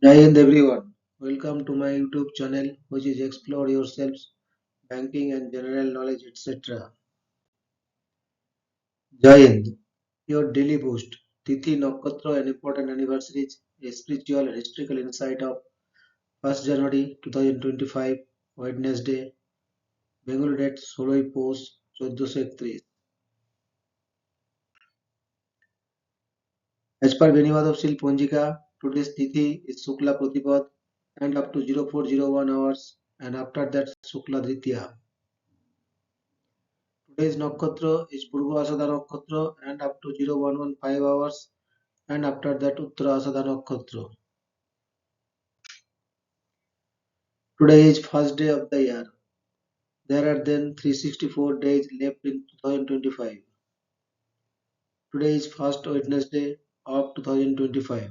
Jai Hind everyone. Welcome to my YouTube channel which is Explore Yourselves, Banking and General Knowledge etc. Jai Hind. Your daily boost. Tithi Nakshatra and important anniversaries. A spiritual and historical insight of 1st January 2025 Wednesday. Bengal date 16 Post 1431. As per Benivada of Sil Ponjika, today's Tithi is Sukla Pratipad and up to 0401 hours and after that Sukla Dritya. Today's Nakshatra is Purva Asada Nakshatra and up to 0115 hours and after that Uttara Asada Nakshatra. Today is first day of the year. There are then 364 days left in 2025. Today is first Wednesday of 2025.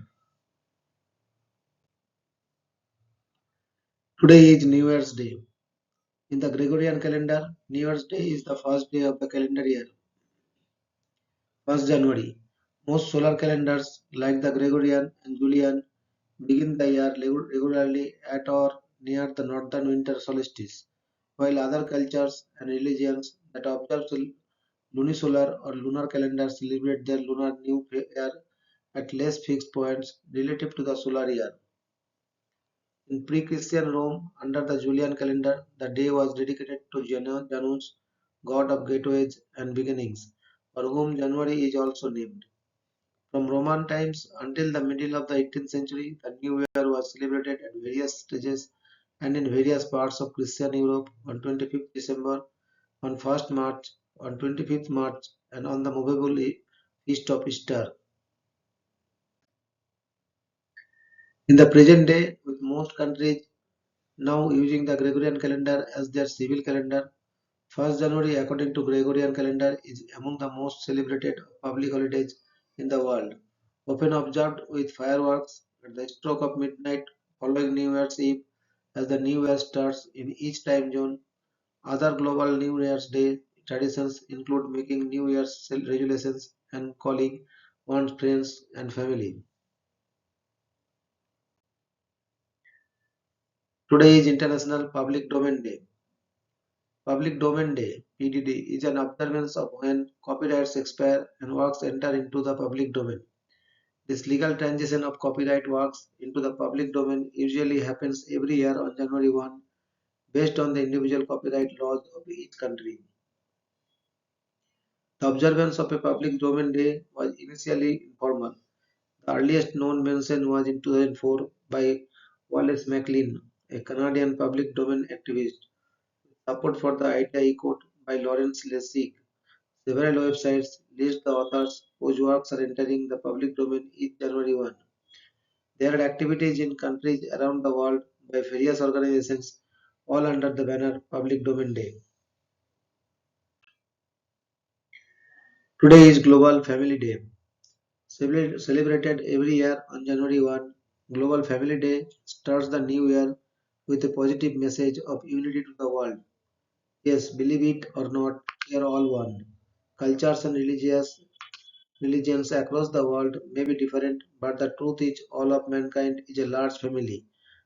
Today is New Year's Day. In the Gregorian calendar, New Year's Day is the first day of the calendar year, 1st January. Most solar calendars like the Gregorian and Julian begin the year regularly at or near the northern winter solstice, while other cultures and religions that observe lunisolar or lunar calendars celebrate their lunar new year at less fixed points relative to the solar year. In pre-Christian Rome, under the Julian calendar, the day was dedicated to Janus, god of gateways and beginnings, for whom January is also named. From Roman times until the middle of the 18th century, the New Year was celebrated at various stages and in various parts of Christian Europe on 25th December, on 1st March, on 25th March, and on the movable feast of Easter. In the present day, with most countries now using the Gregorian calendar as their civil calendar, 1st January according to Gregorian calendar is among the most celebrated public holidays in the world, often observed with fireworks at the stroke of midnight following New Year's Eve as the New Year starts in each time zone. Other global New Year's Day traditions include making New Year's resolutions and calling one's friends and family. Today is International Public Domain Day. Public Domain Day (PDD) is an observance of when copyrights expire and works enter into the public domain. This legal transition of copyright works into the public domain usually happens every year on January 1 based on the individual copyright laws of each country. The observance of a public domain day was initially informal. The earliest known mention was in 2004 by Wallace McLean, a Canadian public domain activist. Support for the idea echoed by Lawrence Lessig. Several websites list the authors whose works are entering the public domain each January 1. There are activities in countries around the world by various organizations, all under the banner Public Domain Day. Today is Global Family Day. Celebrated every year on January 1, Global Family Day starts the new year with a positive message of unity to the world. Yes, believe it or not, we are all one. Cultures and religions across the world may be different, but the truth is all of mankind is a large family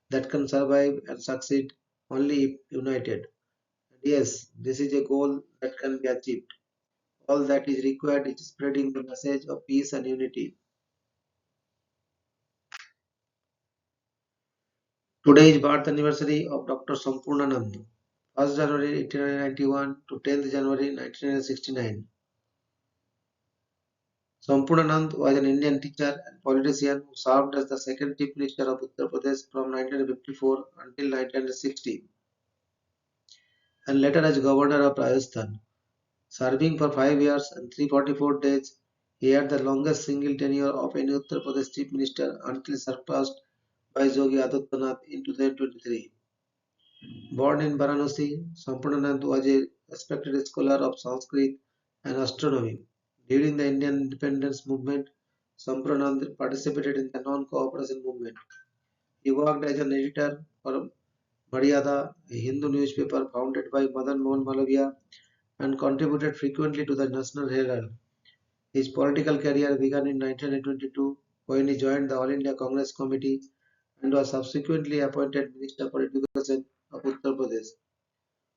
that can survive and succeed only if united. And yes, this is a goal that can be achieved. All that is required is spreading the message of peace and unity. Today is birth anniversary of Dr. Sampurnanand, 1st January 1891 to 10th January 1969. Sampurnanand was an Indian teacher and politician who served as the second Chief Minister of Uttar Pradesh from 1954 until 1960 and later as Governor of Rajasthan. Serving for 5 years and 344 days, he had the longest single tenure of any Uttar Pradesh Chief Minister until surpassed by Yogi Adityanath in 2023. Born in Varanasi, Sampurnanand was a respected scholar of Sanskrit and astronomy. During the Indian independence movement, Sampurnanand participated in the non-cooperation movement. He worked as an editor for Maryada, a Hindu newspaper founded by Madan Mohan Malaviya, and contributed frequently to the National Herald. His political career began in 1922 when he joined the All India Congress Committee and was subsequently appointed Minister for Education of Uttar Pradesh.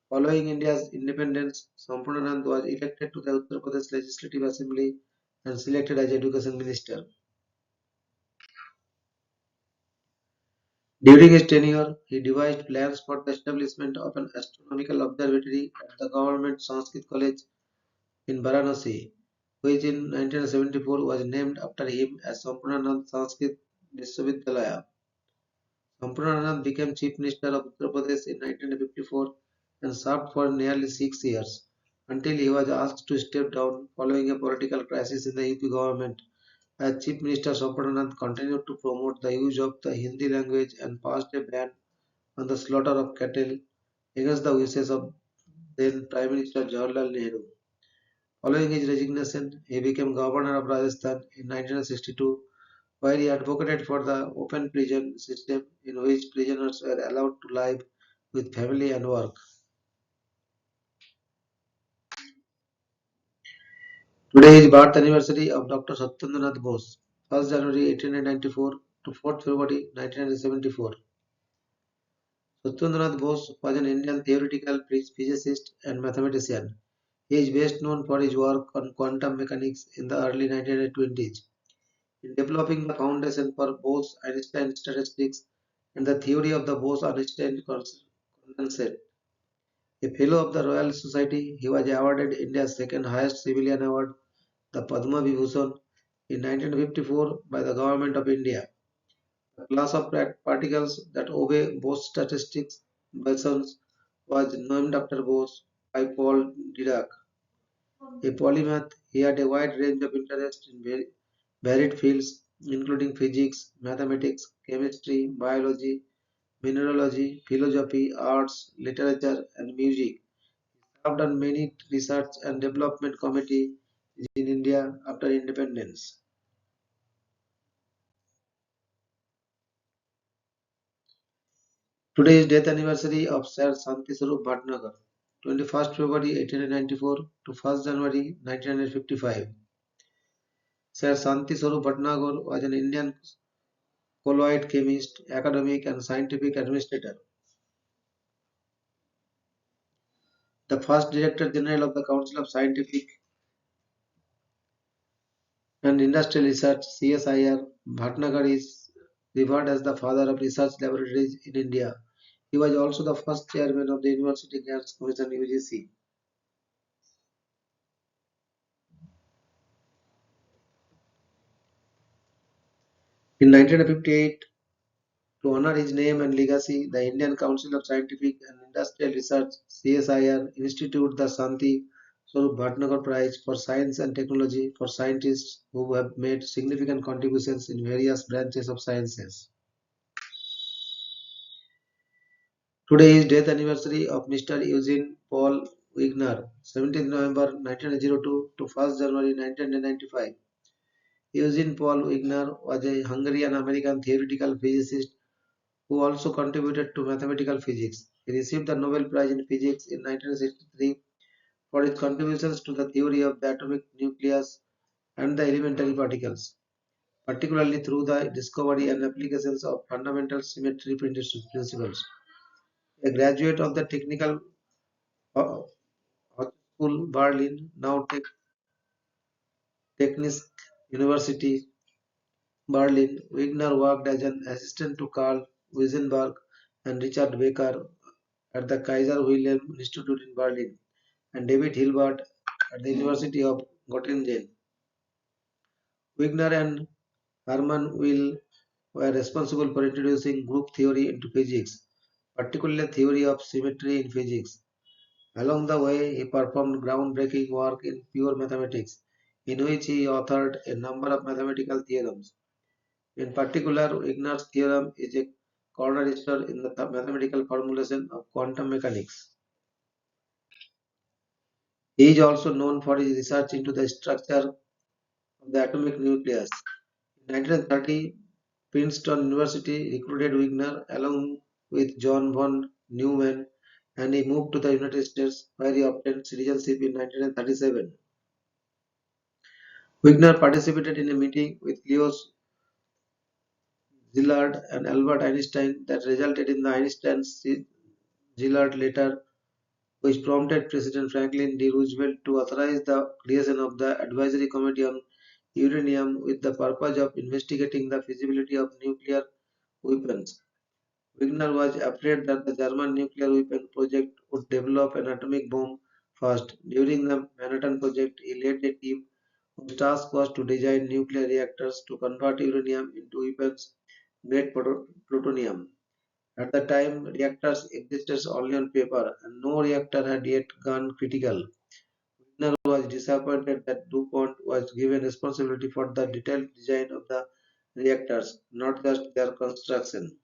Following India's independence, Sampurnanand was elected to the Uttar Pradesh Legislative Assembly and selected as Education Minister. During his tenure, he devised plans for the establishment of an astronomical observatory at the government Sanskrit College in Varanasi, which in 1974 was named after him as Sampurnanand Sanskrit Vishwavidyalaya. Sampurnanand became Chief Minister of Uttar Pradesh in 1954 and served for nearly 6 years until he was asked to step down following a political crisis in the UP government. As Chief Minister, Sampurnanand continued to promote the use of the Hindi language and passed a ban on the slaughter of cattle against the wishes of then Prime Minister Jawaharlal Nehru. Following his resignation, he became Governor of Rajasthan in 1962, where he advocated for the open prison system in which prisoners were allowed to live with family and work. Today is birth anniversary of Dr. Satyendranath Bose, 1st January 1894 to 4th February 1974. Satyendranath Bose was an Indian theoretical physicist and mathematician. He is best known for his work on quantum mechanics in the early 1920s. In developing the foundation for Bose-Einstein statistics and the theory of the Bose-Einstein condensate. A Fellow of the Royal Society, he was awarded India's second highest civilian award, the Padma Vibhushan, in 1954 by the Government of India. The class of particles that obey Bose statistics bosons was named after Bose by Paul Dirac. A polymath, he had a wide range of interests in varied fields including physics, mathematics, chemistry, biology, mineralogy, philosophy, arts, literature, and music. He served on many research and development committees in India after independence. Today is death anniversary of Sir Shanti Swarup Bhatnagar, 21st February 1894 to 1st January 1955. Sir Shanti Swarup Bhatnagar was an Indian colloid chemist, academic, and scientific administrator. The first Director General of the Council of Scientific and Industrial Research (CSIR), Bhatnagar is revered as the father of research laboratories in India. He was also the first chairman of the University Grants Commission (UGC). In 1958, to honor his name and legacy, the Indian Council of Scientific and Industrial Research (CSIR) instituted the Shanti Swarup Bhatnagar Prize for Science and Technology for scientists who have made significant contributions in various branches of sciences. Today is death anniversary of Mr. Eugene Paul Wigner, 17th November 1902 to 1st January 1995. Eugene Paul Wigner was a Hungarian-American theoretical physicist who also contributed to mathematical physics. He received the Nobel Prize in Physics in 1963 for his contributions to the theory of the atomic nucleus and the elementary particles, particularly through the discovery and applications of fundamental symmetry principles. A graduate of the Technical Hochschule Berlin, now Technisch University Berlin, Wigner worked as an assistant to Karl Wiesenberg and Richard Baker at the Kaiser Wilhelm Institute in Berlin and David Hilbert at the University of Göttingen. Wigner and Hermann Weyl were responsible for introducing group theory into physics, particularly theory of symmetry in physics. Along the way, he performed groundbreaking work in pure mathematics, in which he authored a number of mathematical theorems. In particular, Wigner's theorem is a cornerstone in the mathematical formulation of quantum mechanics. He is also known for his research into the structure of the atomic nucleus. In 1930, Princeton University recruited Wigner along with John von Neumann, and he moved to the United States where he obtained citizenship in 1937. Wigner participated in a meeting with Leo Gillard and Albert Einstein that resulted in the Einstein-Gillard letter, which prompted President Franklin D. Roosevelt to authorize the creation of the Advisory Committee on Uranium with the purpose of investigating the feasibility of nuclear weapons. Wigner was afraid that the German nuclear weapon project would develop an atomic bomb first. During the Manhattan Project, he led a team whose task was to design nuclear reactors to convert uranium into weapons grade plutonium. At the time, reactors existed only on paper, and no reactor had yet gone critical. Wigner was disappointed that DuPont was given responsibility for the detailed design of the reactors, not just their construction.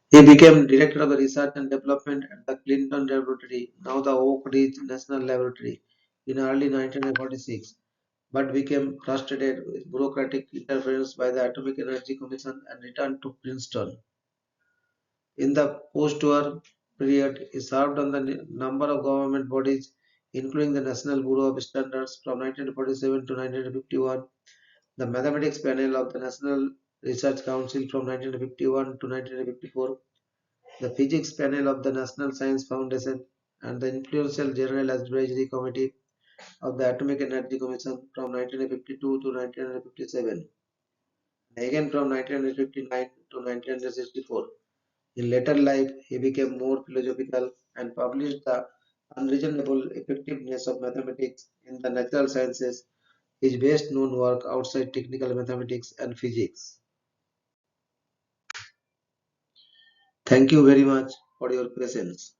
He became director of the research and development at the Clinton Laboratory, now the Oak Ridge National Laboratory, in early 1946, but became frustrated with bureaucratic interference by the Atomic Energy Commission and returned to Princeton. In the post-war period, he served on the number of government bodies, including the National Bureau of Standards from 1947 to 1951, the Mathematics Panel of the National Research Council from 1951 to 1954, the Physics Panel of the National Science Foundation, and the influential General Advisory Committee of the Atomic Energy Commission from 1952 to 1957, and again from 1959 to 1964. In later life, he became more philosophical and published The Unreasonable Effectiveness of Mathematics in the Natural Sciences, his best known work outside technical mathematics and physics. Thank you very much for your presence.